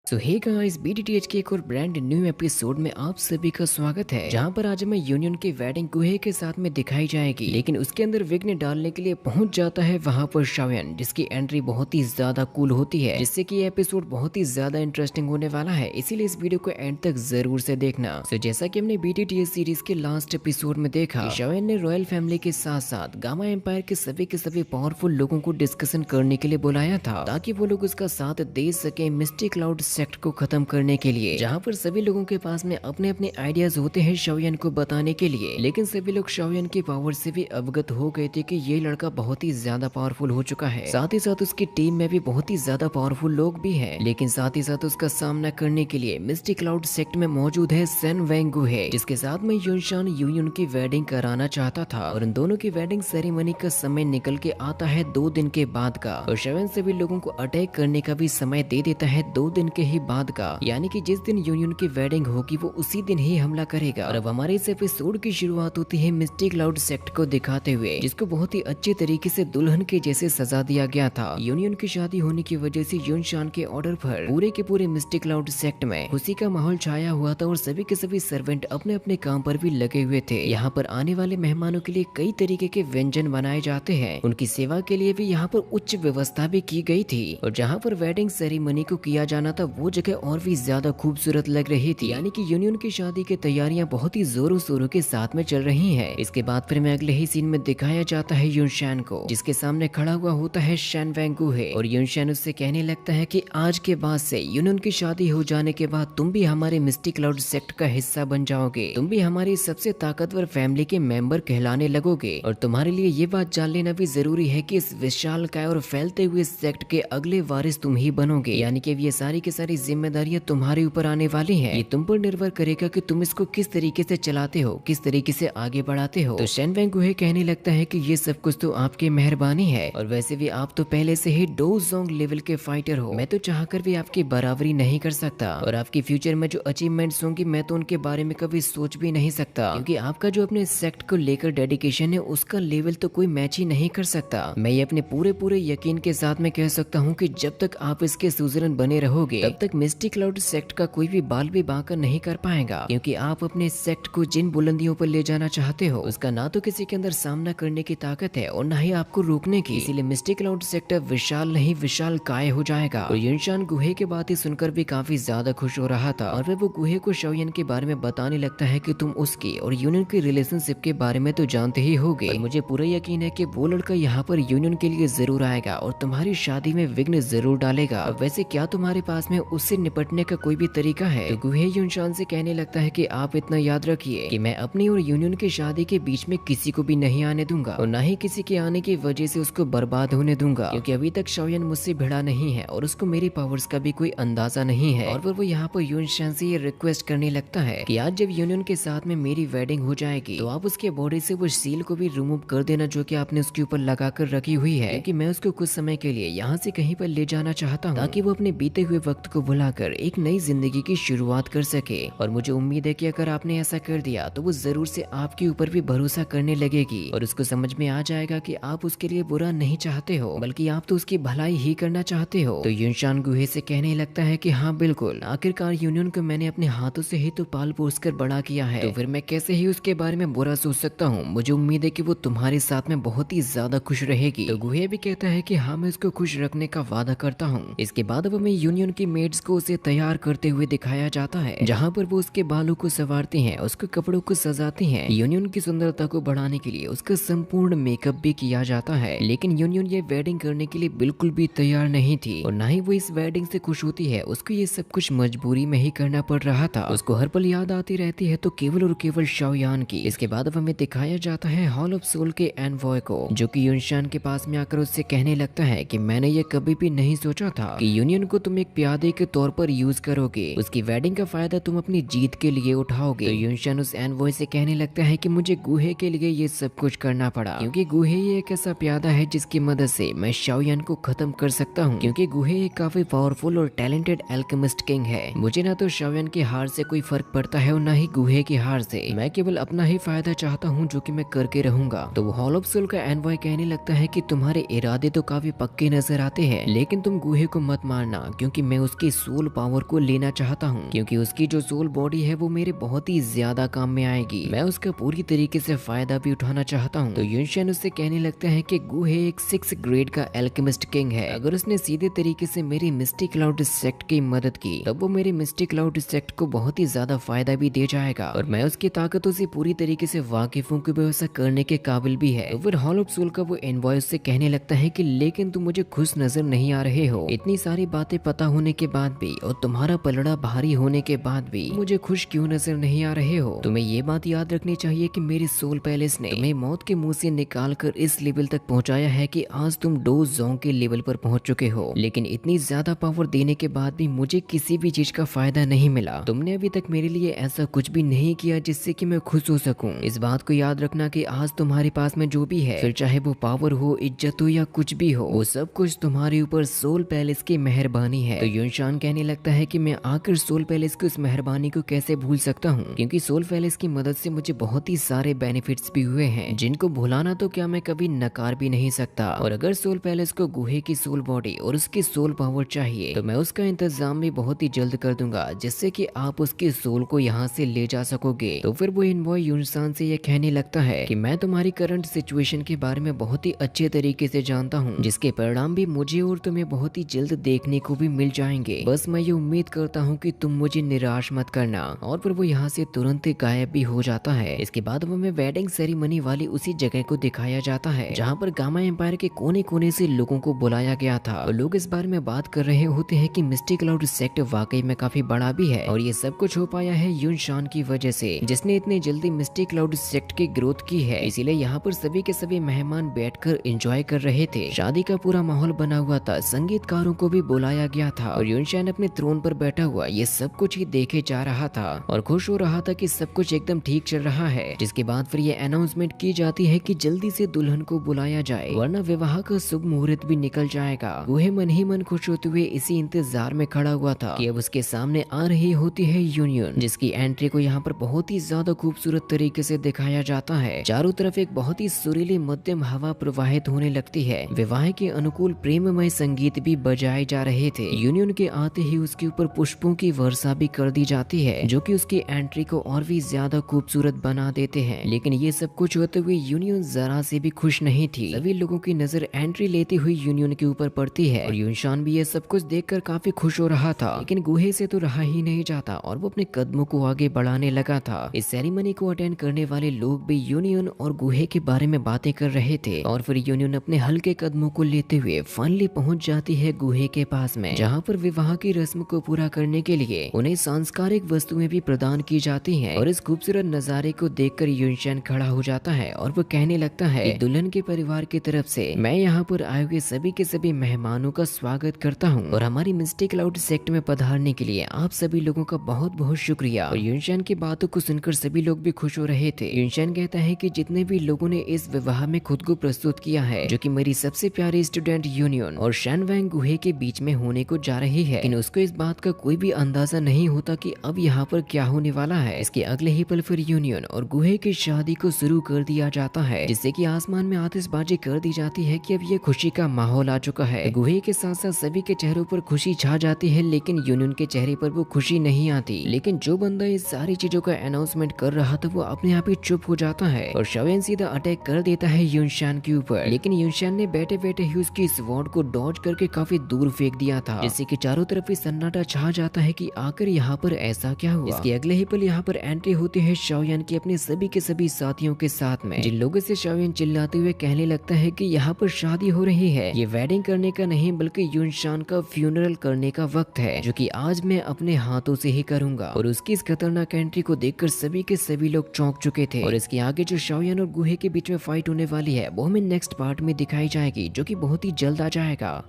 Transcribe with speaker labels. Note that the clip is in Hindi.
Speaker 1: सो हे गाइस, बीटीटीएच के एक और ब्रांड न्यू एपिसोड में आप सभी का स्वागत है, जहां पर आज हमें यूनियन की वेडिंग गुहे के साथ में दिखाई जाएगी। लेकिन उसके अंदर विघ्न डालने के लिए पहुंच जाता है वहां पर शाओयन, जिसकी एंट्री बहुत ही ज्यादा कूल होती है, जिससे कि ये एपिसोड बहुत ही ज्यादा इंटरेस्टिंग होने वाला है। इसीलिए इस वीडियो को एंड तक जरूर से देखना। सो जैसा कि हमने बीटीटीएच सीरीज के लास्ट एपिसोड में देखा, शाओयन ने रॉयल फैमिली के साथ साथ गामा एम्पायर के सभी पावरफुल लोगों को डिस्कशन करने के लिए बुलाया था, ताकि वो लोग उसका साथ दे सके मिस्टी क्लाउड सेक्ट को खत्म करने के लिए, जहां पर सभी लोगों के पास में अपने अपने आइडियाज होते हैं शाओयन को बताने के लिए। लेकिन सभी लोग शाओयन की पावर से भी अवगत हो गए थे कि ये लड़का बहुत ही ज्यादा पावरफुल हो चुका है। साथ ही साथ उसकी टीम में भी बहुत ही ज्यादा पावरफुल लोग भी हैं। लेकिन साथ ही साथ उसका सामना करने के लिए मिस्टी क्लाउड सेक्ट में मौजूद है सेन वेंगू है, जिसके साथ में युनशान यूनियन की वेडिंग कराना चाहता था। और इन दोनों की वेडिंग सेरेमनी का समय निकल के आता है 2 दिन के बाद का, और शाओयन सभी लोगों को अटैक करने का भी समय दे देता है 2 दिन के ही बाद का, यानी कि जिस दिन यूनियन की वेडिंग होगी वो उसी दिन ही हमला करेगा। और अब हमारे इस एपिसोड की शुरुआत होती है मिस्टी क्लाउड सेक्ट को दिखाते हुए, जिसको बहुत ही अच्छे तरीके से दुल्हन के जैसे सजा दिया गया था। यूनियन की शादी होने की वजह से युनशान के ऑर्डर पर पूरे के पूरे मिस्टी क्लाउड सेक्ट में खुशी का माहौल छाया हुआ था, और सभी के सभी सर्वेंट अपने अपने काम पर भी लगे हुए थे। यहाँ पर आने वाले मेहमानों के लिए कई तरीके के व्यंजन बनाए जाते हैं, उनकी सेवा के लिए भी यहाँ पर उच्च व्यवस्था भी की गई थी। और जहाँ पर वेडिंग सेरेमनी को किया जाना था वो जगह और भी ज्यादा खूबसूरत लग रही थी, यानी कि यूनियन की शादी की तैयारियां बहुत ही जोरों शोरों के साथ में चल रही हैं। इसके बाद फिर में अगले ही सीन में दिखाया जाता है युनशान को, जिसके सामने खड़ा हुआ होता है शैन वेंगू है, और युनशान उससे कहने लगता है कि आज के बाद से यूनियन की शादी हो जाने के बाद तुम भी हमारे मिस्टी क्लाउड सेक्ट का हिस्सा बन जाओगे, तुम भी हमारी सबसे ताकतवर फैमिली के मेंबर कहलाने लगोगे। और तुम्हारे लिए ये बात जान लेना भी जरूरी है कि इस विशालकाय और फैलते हुए सेक्ट के अगले वारिस तुम ही बनोगे, यानी कि ये सारी की सारी जिम्मेदारियां तुम्हारे ऊपर आने वाली हैं। ये तुम पर निर्भर करेगा कि तुम इसको किस तरीके से चलाते हो, किस तरीके से आगे बढ़ाते हो। तो शैन वेंगुहे कहने लगता है कि ये सब कुछ तो आपकी मेहरबानी है, और वैसे भी आप तो पहले से ही डो जोंग लेवल के फाइटर हो, मैं तो चाहकर भी आपकी बराबरी नहीं कर सकता। और आपकी फ्यूचर में जो अचीवमेंट्स होंगी मैं तो उनके बारे में कभी सोच भी नहीं सकता, क्योंकि आपका जो अपने सेक्ट को लेकर डेडिकेशन है उसका लेवल तो कोई मैच ही नहीं कर सकता। मैं ये अपने पूरे यकीन के साथ में कह सकता हूँ कि जब तक आप इसके सुजरन बने रहोगे तब तक मिस्टी क्लाउड सेक्ट का कोई भी बाल भी बांका नहीं कर पाएगा, क्योंकि आप अपने सेक्ट को जिन बुलंदियों पर ले जाना चाहते हो उसका ना तो किसी के अंदर सामना करने की ताकत है और ना ही आपको रोकने की। इसीलिए मिस्टी क्लाउड सेक्ट विशाल नहीं विशाल काय हो जाएगा। और युनशान गुहे की बातें सुनकर भी काफी ज्यादा खुश हो रहा था, और वह वो गुहे को शाओयन के बारे में बताने लगता है कि तुम उसकी और यूनियन की रिलेशनशिप के बारे में तो जानते ही होगे, और मुझे पूरा यकीन है कि वो लड़का यहाँ पर यूनियन के लिए जरूर आएगा और तुम्हारी शादी में विघ्न जरूर डालेगा। और वैसे क्या तुम्हारे पास में उससे निपटने का कोई भी तरीका है? तो गुहे युनशान से कहने लगता है कि आप इतना याद रखिए कि मैं अपनी और यूनियन की शादी के बीच में किसी को भी नहीं आने दूंगा, और ना ही किसी के आने की वजह से उसको बर्बाद होने दूंगा, क्योंकि अभी तक शाओयन मुझसे भिड़ा नहीं है और उसको मेरी पावर्स का भी कोई अंदाजा नहीं है। और वो यहाँ पर युनशान से ये रिक्वेस्ट करने लगता है कि आज जब यूनियन के साथ में मेरी वेडिंग हो जाएगी तो आप उसके बॉडी से वो सील को भी रिमूव कर देना जो कि आपने उसके ऊपर लगा कर रखी हुई है, क्योंकि मैं उसको कुछ समय के लिए यहाँ से कहीं पर ले जाना चाहता हूँ, ताकि वो अपने बीते हुए वक्त को भुलाकर एक नई जिंदगी की शुरुआत कर सके। और मुझे उम्मीद है कि अगर आपने ऐसा कर दिया तो वो जरूर से आपके ऊपर भी भरोसा करने लगेगी, और उसको समझ में आ जाएगा कि आप उसके लिए बुरा नहीं चाहते हो बल्कि आप तो उसकी भलाई ही करना चाहते हो। तो युनशान गुहे से कहने लगता है कि हाँ बिल्कुल, आखिरकार यूनियन को मैंने अपने हाथों से ही तो पाल पोस कर बड़ा किया है, तो फिर मैं कैसे ही उसके बारे में बुरा सोच सकता हूँ। मुझे उम्मीद है कि वो तुम्हारे साथ में बहुत ही ज्यादा खुश रहेगी। तो गुहे भी कहता है कि हाँ मैं उसको खुश रखने का वादा करता हूँ। इसके बाद अब हमें यूनियन की मेड्स को उसे तैयार करते हुए दिखाया जाता है, जहाँ पर वो उसके बालों को संवारती हैं, उसके कपड़ों को सजाती हैं। यूनियन की सुंदरता को बढ़ाने के लिए उसका संपूर्ण मेकअप भी किया जाता है। लेकिन यूनियन ये वेडिंग करने के लिए बिल्कुल भी तैयार नहीं थी, और ना ही वो इस वेडिंग से खुश होती है। उसको ये सब कुछ मजबूरी में ही करना पड़ रहा था। उसको हर पल याद आती रहती है तो केवल और केवल शाओयान की। इसके बाद अब हमें दिखाया जाता है हॉल ऑफ सोल के एनवॉय को, जो कि युनशान के पास में आकर उससे कहने लगता है कि मैंने ये कभी भी नहीं सोचा था कि यूनियन को तुम एक प्यादे के तौर पर यूज करोगे, उसकी वेडिंग का फायदा तुम अपनी जीत के लिए उठाओगे। तो युनशान उस एनवॉय से कहने लगता है कि मुझे गुहे के लिए ये सब कुछ करना पड़ा, क्योंकि गुहे ये एक ऐसा प्यादा है जिसकी मदद से मैं शाओयान को खत्म कर सकता हूँ, क्योंकि गुहे एक काफी पावरफुल और टैलेंटेड एल्केमिस्ट किंग है। मुझे ना तो शाओयान की हार से कोई फर्क पड़ता है और ना ही गुहे की हार से। मैं केवल अपना ही फायदा चाहता हूँ जो कि मैं करके रहूंगा। तो हॉल ऑफ सोल का एनवॉय कहने लगता है कि तुम्हारे इरादे तो काफी पक्के नजर आते हैं, लेकिन तुम गुहे को मत मारना, क्योंकि मैं उस उसकी सोल पावर को लेना चाहता हूँ, क्योंकि उसकी जो सोल बॉडी है वो मेरे बहुत ही ज्यादा काम में आएगी। मैं उसका पूरी तरीके से फायदा भी उठाना चाहता हूँ। तो युनशेन उससे कहने लगता है कि गुहे एक 6 ग्रेड का एल्केमिस्ट किंग है। अगर उसने सीधे तरीके से मेरी मिस्टिक क्लाउड सेक्ट की मदद की तब वो मेरे मिस्टिक क्लाउड सेक्ट को बहुत ही ज्यादा फायदा भी दे जाएगा, और मैं उसकी ताकतों से पूरी तरीके से वाकिफ हूँ कि वो ऐसा करने के काबिल भी है। तो फिर हॉल ऑफ सोल का वो एनवॉय उससे कहने लगता है कि लेकिन तुम मुझे खुश नजर नहीं आ रहे हो। इतनी सारी बातें पता होने के बाद भी और तुम्हारा पलड़ा भारी होने के बाद भी मुझे खुश क्यों नजर नहीं आ रहे हो। तुम्हें ये बात याद रखनी चाहिए कि मेरी सोल पैलेस ने तुम्हें मौत के मुंह से निकाल कर इस लेवल तक पहुंचाया है कि आज तुम डो जोंग के लेवल पर पहुंच चुके हो, लेकिन इतनी ज्यादा पावर देने के बाद भी मुझे किसी भी चीज का फायदा नहीं मिला। तुमने अभी तक मेरे लिए ऐसा कुछ भी नहीं किया जिससे कि मैं खुश हो सकूं। इस बात को याद रखना कि आज तुम्हारे पास में जो भी है, फिर चाहे वो पावर हो, इज्जत हो या कुछ भी हो, वो सब कुछ तुम्हारे ऊपर सोल पैलेस की मेहरबानी है। तो युनशान कहने लगता है कि मैं आकर सोल पैलेस की उस मेहरबानी को कैसे भूल सकता हूँ, क्योंकि सोल पैलेस की मदद से मुझे बहुत ही सारे बेनिफिट्स भी हुए हैं जिनको भुलाना तो क्या मैं कभी नकार भी नहीं सकता। और अगर सोल पैलेस को गुहे की सोल बॉडी और उसकी सोल पावर चाहिए तो मैं उसका इंतजाम भी बहुत ही जल्द कर दूंगा, जिससे कि आप उसकी सोल को यहाँ से ले जा सकोगे। तो फिर वो इनवॉय युनशान से ये कहने लगता है कि मैं तुम्हारी करंट सिचुएशन के बारे में बहुत ही अच्छे तरीके से जानता हूँ, जिसके परिणाम भी मुझे और तुम्हें बहुत ही जल्द देखने को भी मिल जाएंगे। बस मैं ये उम्मीद करता हूँ कि तुम मुझे निराश मत करना। और फिर वो यहाँ से तुरंत गायब भी हो जाता है। इसके बाद हमें वेडिंग सेरेमनी वाली उसी जगह को दिखाया जाता है जहाँ पर गामा एम्पायर के कोने कोने से लोगों को बुलाया गया था। और लोग इस बारे में बात कर रहे होते हैं कि मिस्टिक क्लाउड सेक्ट वाकई में काफी बड़ा भी है, और ये सब कुछ हो पाया है युनशान की वजह से, जिसने इतनी जल्दी मिस्टिक क्लाउड सेक्ट की ग्रोथ की है। इसीलिए यहाँ पर सभी के सभी मेहमान बैठकर एंजॉय कर रहे थे। शादी का पूरा माहौल बना हुआ था, संगीतकारों को भी बुलाया गया था, और युनशान अपने थ्रोन पर बैठा हुआ ये सब कुछ ही देखे जा रहा था और खुश हो रहा था कि सब कुछ एकदम ठीक चल रहा है। जिसके बाद फिर ये अनाउंसमेंट की जाती है कि जल्दी से दुल्हन को बुलाया जाए, वरना विवाह का शुभ मुहूर्त भी निकल जाएगा। गुहे मन ही मन खुश होते हुए इसी इंतजार में खड़ा हुआ था कि अब उसके सामने आ रही होती है यूनियन, जिसकी एंट्री को यहाँ पर बहुत ही ज्यादा खूबसूरत तरीके से दिखाया जाता है। चारों तरफ एक बहुत ही सुरीली मध्यम हवा प्रवाहित होने लगती है। विवाह के अनुकूल प्रेममय संगीत भी बजाए जा रहे थे। यूनियन के आते ही उसके ऊपर पुष्पों की वर्षा भी कर दी जाती है, जो कि उसकी एंट्री को और भी ज्यादा खूबसूरत बना देते हैं। लेकिन ये सब कुछ होते हुए यूनियन जरा से भी खुश नहीं थी। सभी लोगों की नजर एंट्री लेती हुई यूनियन के ऊपर पड़ती है, और युनशान भी ये सब कुछ देखकर काफी खुश हो रहा था। लेकिन गुहे से तो रहा ही नहीं जाता और वो अपने कदमों को आगे बढ़ाने लगा था। इस सेरेमनी को अटेंड करने वाले लोग भी यूनियन और गुहे के बारे में बातें कर रहे थे, और फिर यूनियन अपने हल्के कदमों को लेते हुए फाइनली पहुंच जाती है गुहे के पास में, जहाँ पर विवाह की रस्म को पूरा करने के लिए उन्हें सांस्कृतिक वस्तुएं भी प्रदान की जाती हैं। और इस खूबसूरत नजारे को देखकर युनशान खड़ा हो जाता है और वो कहने लगता है कि दुल्हन के परिवार की तरफ से मैं यहाँ पर आए हुए सभी के सभी मेहमानों का स्वागत करता हूँ, और हमारी मिस्टिक क्लाउड सेक्ट में पधारने के लिए आप सभी लोगों का बहुत बहुत शुक्रिया। और युनशान की बातों को सुनकर सभी लोग भी खुश हो रहे थे। युनशान कहता है कि जितने भी लोगों ने इस विवाह में खुद को प्रस्तुत किया है, जो कि मेरी सबसे प्यारी स्टूडेंट यूनियन और शैनवैंग गुहे के बीच में होने को जा रही है, लेकिन उसको इस बात का कोई भी अंदाजा नहीं होता कि अब यहाँ पर क्या होने वाला है। इसके अगले ही पल फिर यूनियन और गुहे की शादी को शुरू कर दिया जाता है, जिससे कि आसमान में आतिशबाजी कर दी जाती है कि अब ये खुशी का माहौल आ चुका है। गुहे के साथ साथ सभी के चेहरों पर खुशी छा जाती है, लेकिन यूनियन के चेहरे पर वो खुशी नहीं आती। लेकिन जो बंदा इस सारी चीजों का अनाउंसमेंट कर रहा था वो अपने आप ही चुप हो जाता है, और शवेन सीधा अटैक कर देता है युनशान के ऊपर। लेकिन युनशान ने बैठे बैठे ही उसकी स्वॉर्ड को डॉज करके काफी दूर फेंक दिया था, जिससे कि चारों तरफ ही सन्नाटा छा जाता है कि आखिर यहाँ पर ऐसा क्या हुआ। इसके अगले ही पल यहाँ पर एंट्री होती है शाओयान की अपने सभी के सभी साथियों के साथ में, जिन लोगों से शाओयान चिल्लाते हुए कहने लगता है कि यहाँ पर शादी हो रही है, ये वेडिंग करने का नहीं बल्कि युनशान का फ्यूनरल करने का वक्त है, जो कि आज मैं अपने हाथों से ही करूंगा। और उसकी इस खतरनाक एंट्री को देखकर सभी के सभी लोग चौंक चुके थे। और इसके आगे जो शाओयान और गुहे के बीच में फाइट होने वाली है वो हमें नेक्स्ट पार्ट में दिखाई जाएगी, जो कि बहुत ही जल्द आ जाएगा।